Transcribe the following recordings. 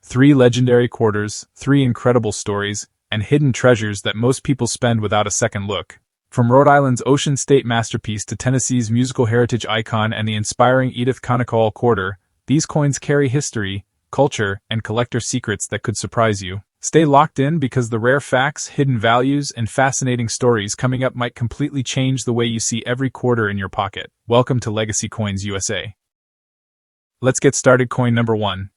3 legendary quarters, 3 incredible stories, and hidden treasures that most people spend without a second look. From Rhode Island's Ocean State masterpiece to Tennessee's musical heritage icon and the inspiring Edith Kanakaʻole quarter, these coins carry history, culture, and collector secrets that could surprise you. Stay locked in because the rare facts, hidden values, and fascinating stories coming up might completely change the way you see every quarter in your pocket. Welcome to Legacy Coins USA. Let's get started. Coin number 1.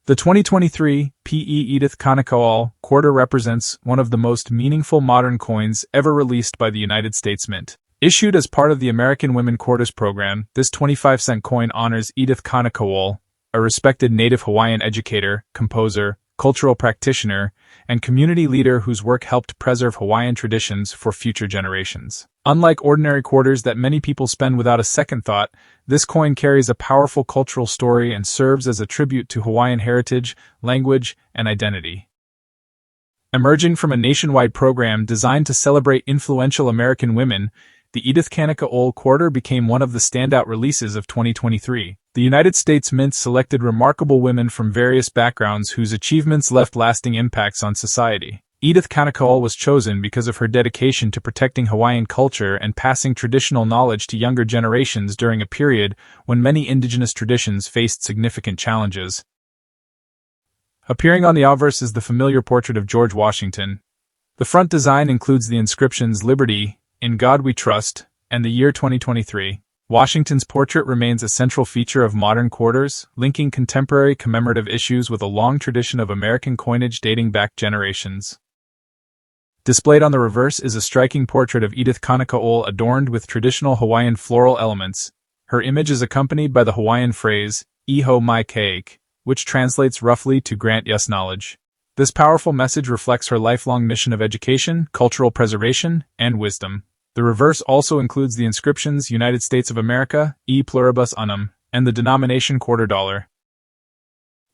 The 2023 PE Edith Kanakaʻole quarter represents one of the most meaningful modern coins ever released by the United States Mint. Issued as part of the American Women Quarters program, this 25-cent coin honors Edith Kanakaʻole, a respected Native Hawaiian educator, composer, cultural practitioner, and community leader whose work helped preserve Hawaiian traditions for future generations. Unlike ordinary quarters that many people spend without a second thought, this coin carries a powerful cultural story and serves as a tribute to Hawaiian heritage, language, and identity. Emerging from a nationwide program designed to celebrate influential American women, the Edith Kanakaʻole quarter became one of the standout releases of 2023. The United States Mint selected remarkable women from various backgrounds whose achievements left lasting impacts on society. Edith Kanakaʻole was chosen because of her dedication to protecting Hawaiian culture and passing traditional knowledge to younger generations during a period when many indigenous traditions faced significant challenges. Appearing on the obverse is the familiar portrait of George Washington. The front design includes the inscriptions "Liberty," "In God We Trust," and the year 2023. Washington's portrait remains a central feature of modern quarters, linking contemporary commemorative issues with a long tradition of American coinage dating back generations. Displayed on the reverse is a striking portrait of Edith Kanakaʻole adorned with traditional Hawaiian floral elements. Her image is accompanied by the Hawaiian phrase, "Iho mai keik," which translates roughly to "grant us knowledge." This powerful message reflects her lifelong mission of education, cultural preservation, and wisdom. The reverse also includes the inscriptions United States of America, E pluribus unum, and the denomination $quarter.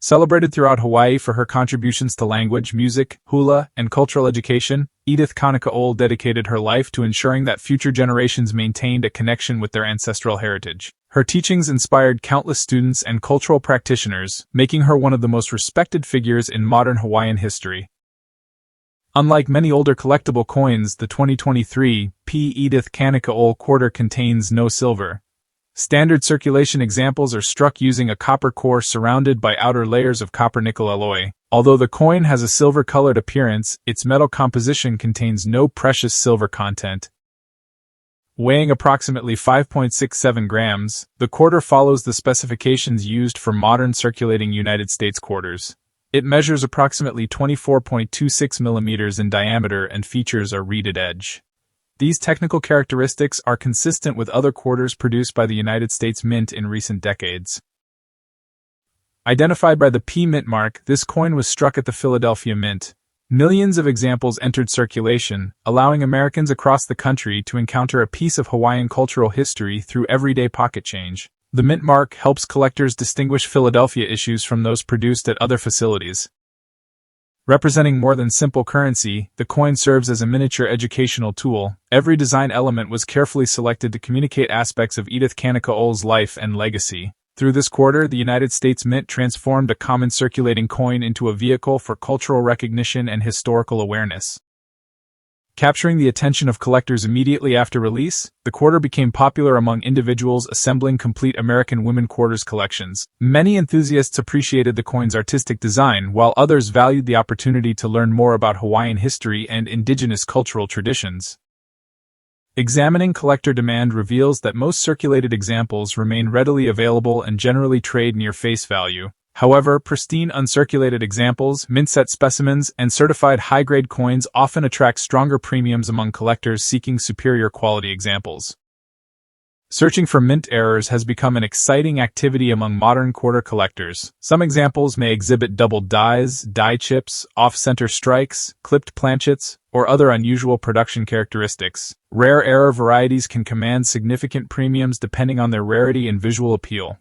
Celebrated throughout Hawaii for her contributions to language, music, hula, and cultural education, Edith Kanakaʻole dedicated her life to ensuring that future generations maintained a connection with their ancestral heritage. Her teachings inspired countless students and cultural practitioners, making her one of the most respected figures in modern Hawaiian history. Unlike many older collectible coins, the 2023 P. Edith Kanakaʻole quarter contains no silver. Standard circulation examples are struck using a copper core surrounded by outer layers of copper-nickel alloy. Although the coin has a silver-colored appearance, its metal composition contains no precious silver content. Weighing approximately 5.67 grams, the quarter follows the specifications used for modern circulating United States quarters. It measures approximately 24.26 millimeters in diameter and features a reeded edge. These technical characteristics are consistent with other quarters produced by the United States Mint in recent decades. Identified by the P Mint mark, this coin was struck at the Philadelphia Mint. Millions of examples entered circulation, allowing Americans across the country to encounter a piece of Hawaiian cultural history through everyday pocket change. The Mint mark helps collectors distinguish Philadelphia issues from those produced at other facilities. Representing more than simple currency, the coin serves as a miniature educational tool. Every design element was carefully selected to communicate aspects of Edith Kanakaʻole's life and legacy. Through this quarter, the United States Mint transformed a common circulating coin into a vehicle for cultural recognition and historical awareness. Capturing the attention of collectors immediately after release, the quarter became popular among individuals assembling complete American Women Quarters collections. Many enthusiasts appreciated the coin's artistic design, while others valued the opportunity to learn more about Hawaiian history and indigenous cultural traditions. Examining collector demand reveals that most circulated examples remain readily available and generally trade near face value. However, pristine uncirculated examples, mint-set specimens, and certified high-grade coins often attract stronger premiums among collectors seeking superior quality examples. Searching for mint errors has become an exciting activity among modern quarter collectors. Some examples may exhibit doubled dies, die chips, off-center strikes, clipped planchets, or other unusual production characteristics. Rare error varieties can command significant premiums depending on their rarity and visual appeal.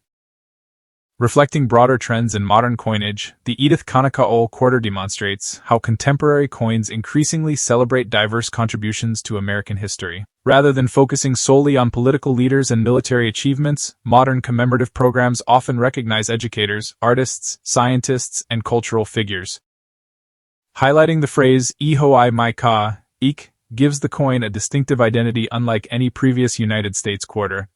Reflecting broader trends in modern coinage, the Edith Kanakaʻole quarter demonstrates how contemporary coins increasingly celebrate diverse contributions to American history. Rather than focusing solely on political leaders and military achievements, modern commemorative programs often recognize educators, artists, scientists, and cultural figures. Highlighting the phrase "Iho I mai ka, ik" gives the coin a distinctive identity unlike any previous United States quarter.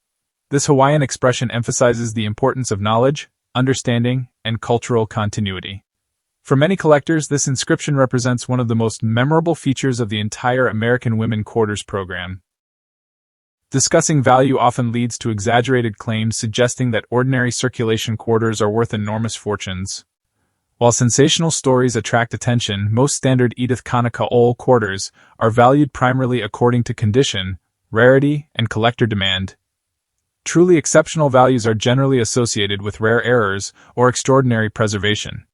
This Hawaiian expression emphasizes the importance of knowledge, understanding, and cultural continuity. For many collectors, this inscription represents one of the most memorable features of the entire American Women Quarters program. Discussing value often leads to exaggerated claims suggesting that ordinary circulation quarters are worth enormous fortunes. While sensational stories attract attention, most standard Edith Kanakaʻole quarters are valued primarily according to condition, rarity, and collector demand. Truly exceptional values are generally associated with rare errors or extraordinary preservation.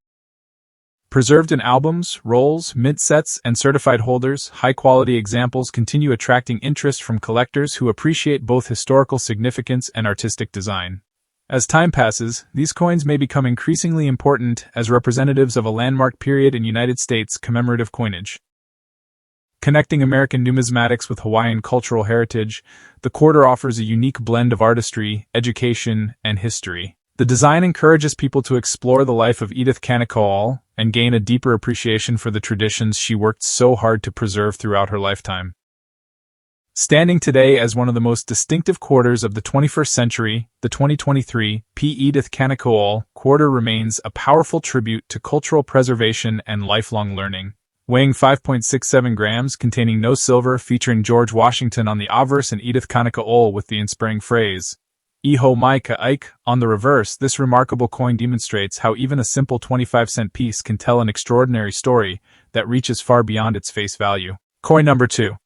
Preserved in albums, rolls, mint sets, and certified holders, high-quality examples continue attracting interest from collectors who appreciate both historical significance and artistic design. As time passes, these coins may become increasingly important as representatives of a landmark period in United States commemorative coinage. Connecting American numismatics with Hawaiian cultural heritage, the quarter offers a unique blend of artistry, education, and history. The design encourages people to explore the life of Edith Kanakaʻole and gain a deeper appreciation for the traditions she worked so hard to preserve throughout her lifetime. Standing today as one of the most distinctive quarters of the 21st century, the 2023 P. Edith Kanakaʻole quarter remains a powerful tribute to cultural preservation and lifelong learning. Weighing 5.67 grams, containing no silver, featuring George Washington on the obverse and Edith Kanakaʻole with the inspiring phrase, "Iho mai ka ike," on the reverse, this remarkable coin demonstrates how even a simple 25-cent piece can tell an extraordinary story that reaches far beyond its face value. Coin number 2.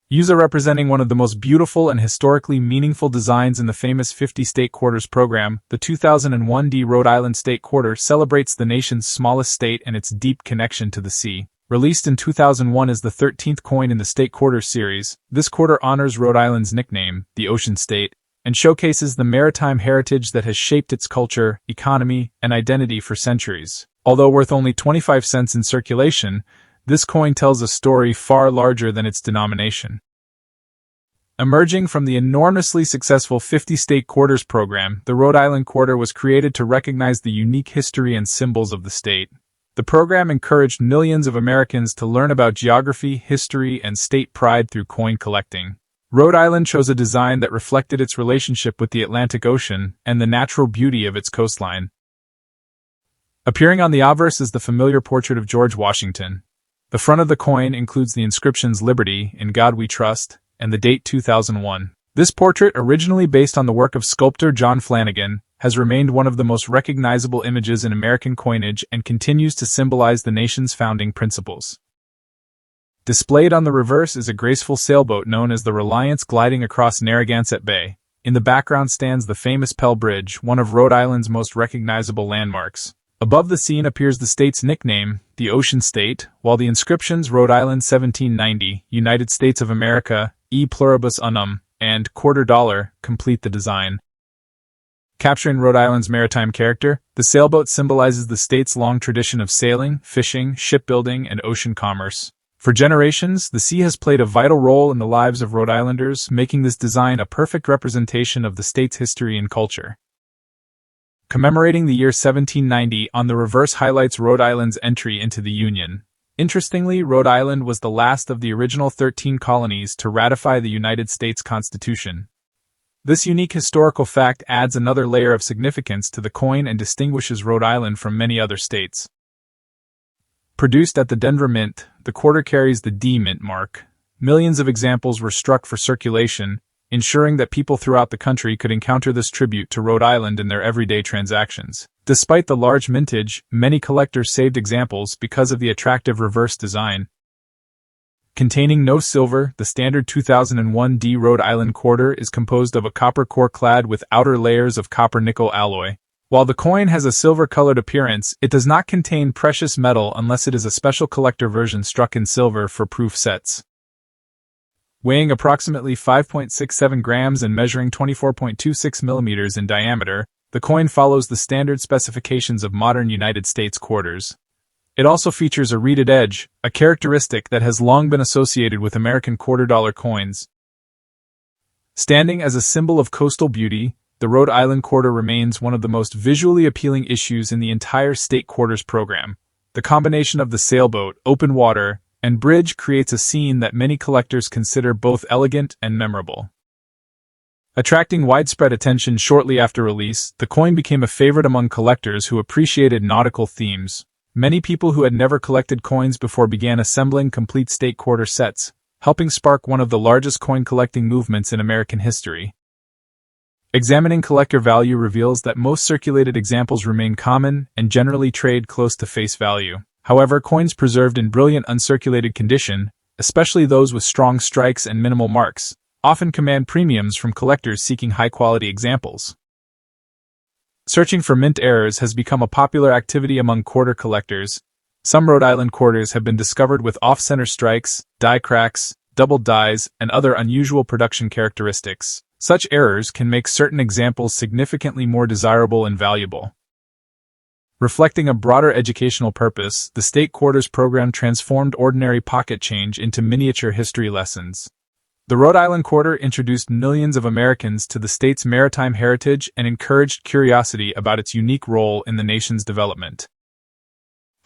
User representing one of the most beautiful and historically meaningful designs in the famous 50-state quarters program, the 2001 Rhode Island State Quarter celebrates the nation's smallest state and its deep connection to the sea. Released in 2001 as the 13th coin in the State Quarters series, this quarter honors Rhode Island's nickname, the Ocean State, and showcases the maritime heritage that has shaped its culture, economy, and identity for centuries. Although worth only 25 cents in circulation, this coin tells a story far larger than its denomination. Emerging from the enormously successful 50-state quarters program, the Rhode Island Quarter was created to recognize the unique history and symbols of the state. The program encouraged millions of Americans to learn about geography, history, and state pride through coin collecting. Rhode Island chose a design that reflected its relationship with the Atlantic Ocean and the natural beauty of its coastline. Appearing on the obverse is the familiar portrait of George Washington. The front of the coin includes the inscriptions "Liberty, in God We Trust," and the date 2001. This portrait, originally based on the work of sculptor John Flanagan, has remained one of the most recognizable images in American coinage and continues to symbolize the nation's founding principles. Displayed on the reverse is a graceful sailboat known as the Reliance gliding across Narragansett Bay. In the background stands the famous Pell Bridge, one of Rhode Island's most recognizable landmarks. Above the scene appears the state's nickname, the Ocean State, while the inscriptions Rhode Island 1790, United States of America, E pluribus unum, and quarter dollar complete the design. Capturing Rhode Island's maritime character, the sailboat symbolizes the state's long tradition of sailing, fishing, shipbuilding, and ocean commerce. For generations, the sea has played a vital role in the lives of Rhode Islanders, making this design a perfect representation of the state's history and culture. Commemorating the year 1790 on the reverse highlights Rhode Island's entry into the Union. Interestingly, Rhode Island was the last of the original 13 colonies to ratify the United States Constitution. This unique historical fact adds another layer of significance to the coin and distinguishes Rhode Island from many other states. Produced at the Denver Mint, the quarter carries the D Mint mark. Millions of examples were struck for circulation, ensuring that people throughout the country could encounter this tribute to Rhode Island in their everyday transactions. Despite the large mintage, many collectors saved examples because of the attractive reverse design. Containing no silver, the standard 2001 D Rhode Island quarter is composed of a copper core clad with outer layers of copper-nickel alloy. While the coin has a silver-colored appearance, it does not contain precious metal unless it is a special collector version struck in silver for proof sets. Weighing approximately 5.67 grams and measuring 24.26 millimeters in diameter, The coin follows the standard specifications of modern United States quarters. It also features a reeded edge, a characteristic that has long been associated with American quarter-dollar coins. Standing as a symbol of coastal beauty, the Rhode Island quarter remains one of the most visually appealing issues in the entire state quarters program. The combination of the sailboat, open water, and bridge creates a scene that many collectors consider both elegant and memorable. Attracting widespread attention shortly after release, the coin became a favorite among collectors who appreciated nautical themes. Many people who had never collected coins before began assembling complete state quarter sets, helping spark one of the largest coin collecting movements in American history. Examining collector value reveals that most circulated examples remain common and generally trade close to face value. However, coins preserved in brilliant uncirculated condition, especially those with strong strikes and minimal marks, often command premiums from collectors seeking high-quality examples. Searching for mint errors has become a popular activity among quarter collectors. Some Rhode Island quarters have been discovered with off-center strikes, die cracks, doubled dies, and other unusual production characteristics. Such errors can make certain examples significantly more desirable and valuable. Reflecting a broader educational purpose, the state quarters program transformed ordinary pocket change into miniature history lessons. The Rhode Island quarter introduced millions of Americans to the state's maritime heritage and encouraged curiosity about its unique role in the nation's development.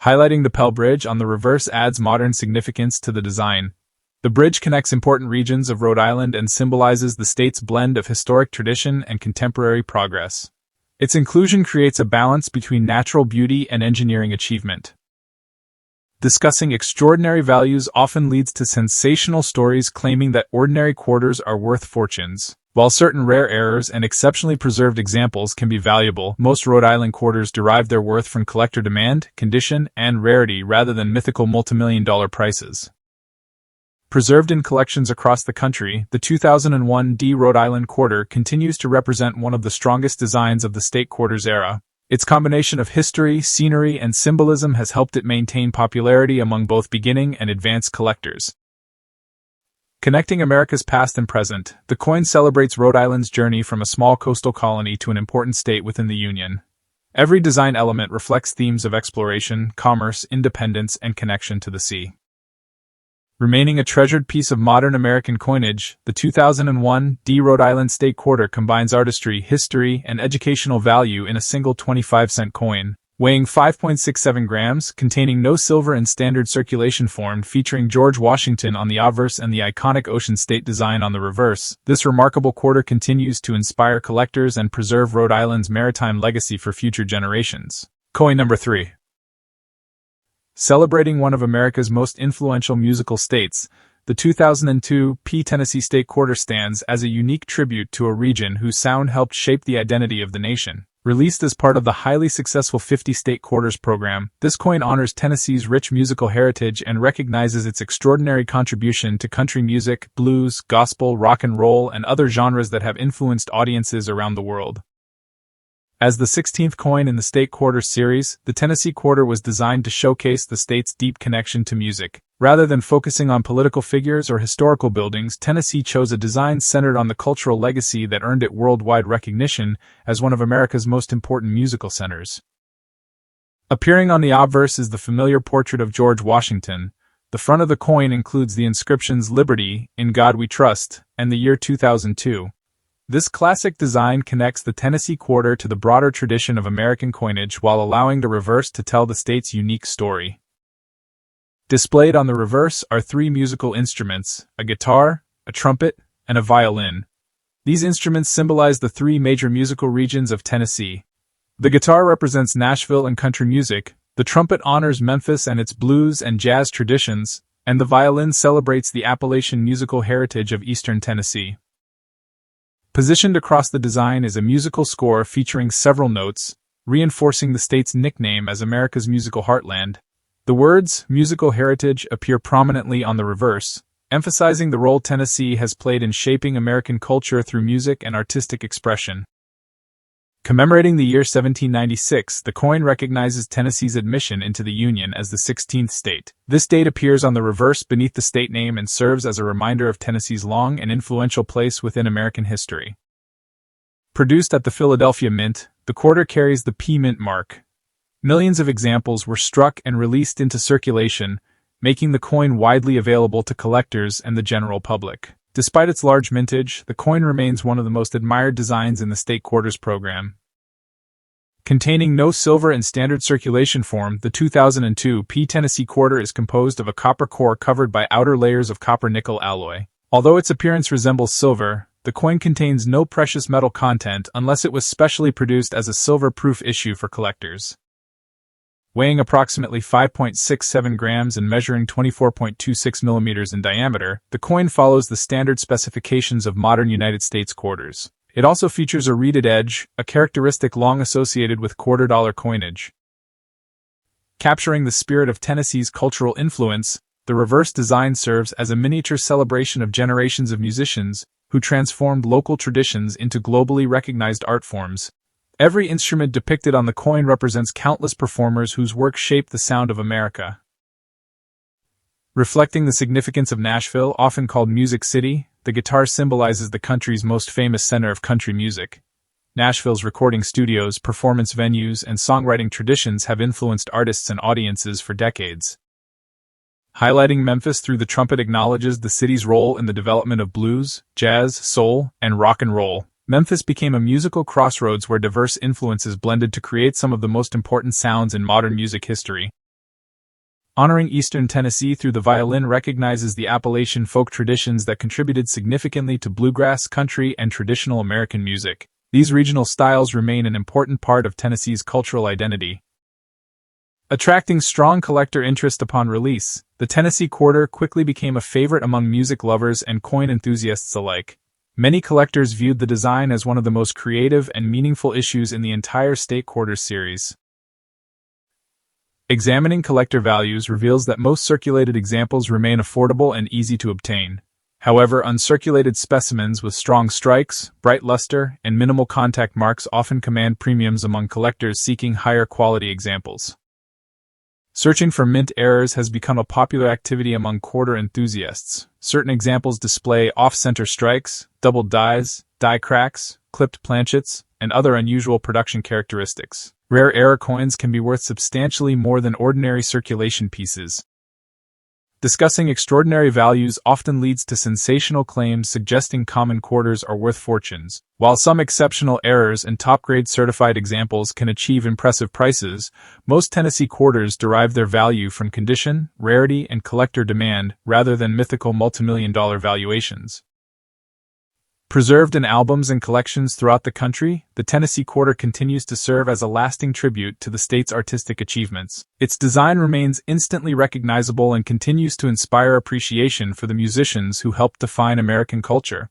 Highlighting the Pell Bridge on the reverse adds modern significance to the design. The bridge connects important regions of Rhode Island and symbolizes the state's blend of historic tradition and contemporary progress. Its inclusion creates a balance between natural beauty and engineering achievement. Discussing extraordinary values often leads to sensational stories claiming that ordinary quarters are worth fortunes. While certain rare errors and exceptionally preserved examples can be valuable, most Rhode Island quarters derive their worth from collector demand, condition, and rarity rather than mythical multimillion-dollar prices. Preserved in collections across the country, the 2001 Rhode Island quarter continues to represent one of the strongest designs of the state quarters era. Its combination of history, scenery, and symbolism has helped it maintain popularity among both beginning and advanced collectors. Connecting America's past and present, the coin celebrates Rhode Island's journey from a small coastal colony to an important state within the Union. Every design element reflects themes of exploration, commerce, independence, and connection to the sea. Remaining a treasured piece of modern American coinage, the 2001 Rhode Island State Quarter combines artistry, history, and educational value in a single 25-cent coin. Weighing 5.67 grams, containing no silver and standard circulation form, featuring George Washington on the obverse and the iconic Ocean State design on the reverse, this remarkable quarter continues to inspire collectors and preserve Rhode Island's maritime legacy for future generations. Coin number 3. Celebrating one of America's most influential musical states, the 2002 Tennessee State Quarter stands as a unique tribute to a region whose sound helped shape the identity of the nation. Released as part of the highly successful 50 State Quarters program, this coin honors Tennessee's rich musical heritage and recognizes its extraordinary contribution to country music, blues, gospel, rock and roll, and other genres that have influenced audiences around the world. As the 16th coin in the State Quarter series, the Tennessee Quarter was designed to showcase the state's deep connection to music. Rather than focusing on political figures or historical buildings, Tennessee chose a design centered on the cultural legacy that earned it worldwide recognition as one of America's most important musical centers. Appearing on the obverse is the familiar portrait of George Washington. The front of the coin includes the inscriptions "Liberty, in God We Trust," and the year 2002. This classic design connects the Tennessee Quarter to the broader tradition of American coinage while allowing the reverse to tell the state's unique story. Displayed on the reverse are 3 musical instruments: a guitar, a trumpet, and a violin. These instruments symbolize the 3 major musical regions of Tennessee. The guitar represents Nashville and country music, the trumpet honors Memphis and its blues and jazz traditions, and the violin celebrates the Appalachian musical heritage of eastern Tennessee. Positioned across the design is a musical score featuring several notes, reinforcing the state's nickname as America's musical heartland. The words "musical heritage" appear prominently on the reverse, emphasizing the role Tennessee has played in shaping American culture through music and artistic expression. Commemorating the year 1796, the coin recognizes Tennessee's admission into the Union as the 16th state. This date appears on the reverse beneath the state name and serves as a reminder of Tennessee's long and influential place within American history. Produced at the Philadelphia Mint, the The quarter carries the P Mint mark. Millions of examples were struck and released into circulation, making the coin widely available to collectors and the general public. Despite its large mintage, the coin remains one of the most admired designs in the state quarters program. Containing no silver in standard circulation form, the 2002 P Tennessee quarter is composed of a copper core covered by outer layers of copper-nickel alloy. Although its appearance resembles silver, the coin contains no precious metal content unless it was specially produced as a silver-proof issue for collectors. Weighing approximately 5.67 grams and measuring 24.26 millimeters in diameter, the coin follows the standard specifications of modern United States quarters. It also features a reeded edge, a characteristic long associated with quarter-dollar coinage. Capturing the spirit of Tennessee's cultural influence, the reverse design serves as a miniature celebration of generations of musicians who transformed local traditions into globally recognized art forms. Every instrument depicted on the coin represents countless performers whose work shaped the sound of America. Reflecting the significance of Nashville, often called Music City, the guitar symbolizes the country's most famous center of country music. Nashville's recording studios, performance venues, and songwriting traditions have influenced artists and audiences for decades. Highlighting Memphis through the trumpet acknowledges the city's role in the development of blues, jazz, soul, and rock and roll. Memphis became a musical crossroads where diverse influences blended to create some of the most important sounds in modern music history. Honoring Eastern Tennessee through the violin recognizes the Appalachian folk traditions that contributed significantly to bluegrass, country, and traditional American music. These regional styles remain an important part of Tennessee's cultural identity. Attracting strong collector interest upon release, the Tennessee quarter quickly became a favorite among music lovers and coin enthusiasts alike. Many collectors viewed the design as one of the most creative and meaningful issues in the entire state quarters series. Examining collector values reveals that most circulated examples remain affordable and easy to obtain. However, uncirculated specimens with strong strikes, bright luster, and minimal contact marks often command premiums among collectors seeking higher quality examples. Searching for mint errors has become a popular activity among quarter enthusiasts. Certain examples display off-center strikes, doubled dies, die cracks, clipped planchets, and other unusual production characteristics. Rare error coins can be worth substantially more than ordinary circulation pieces. Discussing extraordinary values often leads to sensational claims suggesting common quarters are worth fortunes. While some exceptional errors and top-grade certified examples can achieve impressive prices, most Tennessee quarters derive their value from condition, rarity, and collector demand rather than mythical multimillion-dollar valuations. Preserved in albums and collections throughout the country, the Tennessee quarter continues to serve as a lasting tribute to the state's artistic achievements. Its design remains instantly recognizable and continues to inspire appreciation for the musicians who helped define American culture.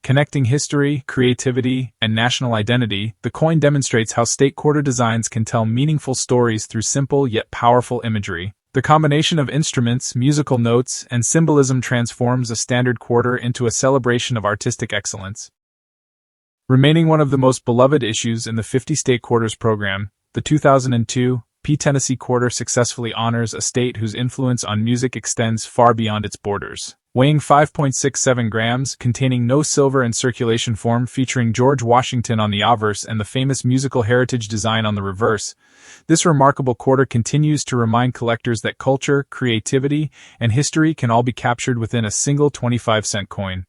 Connecting history, creativity, and national identity, the coin demonstrates how state quarter designs can tell meaningful stories through simple yet powerful imagery. The combination of instruments, musical notes, and symbolism transforms a standard quarter into a celebration of artistic excellence. Remaining one of the most beloved issues in the 50-state quarters program, the 2002 P Tennessee quarter successfully honors a state whose influence on music extends far beyond its borders. Weighing 5.67 grams, containing no silver in circulation form, featuring George Washington on the obverse and the famous musical heritage design on the reverse, this remarkable quarter continues to remind collectors that culture, creativity, and history can all be captured within a single 25-cent coin.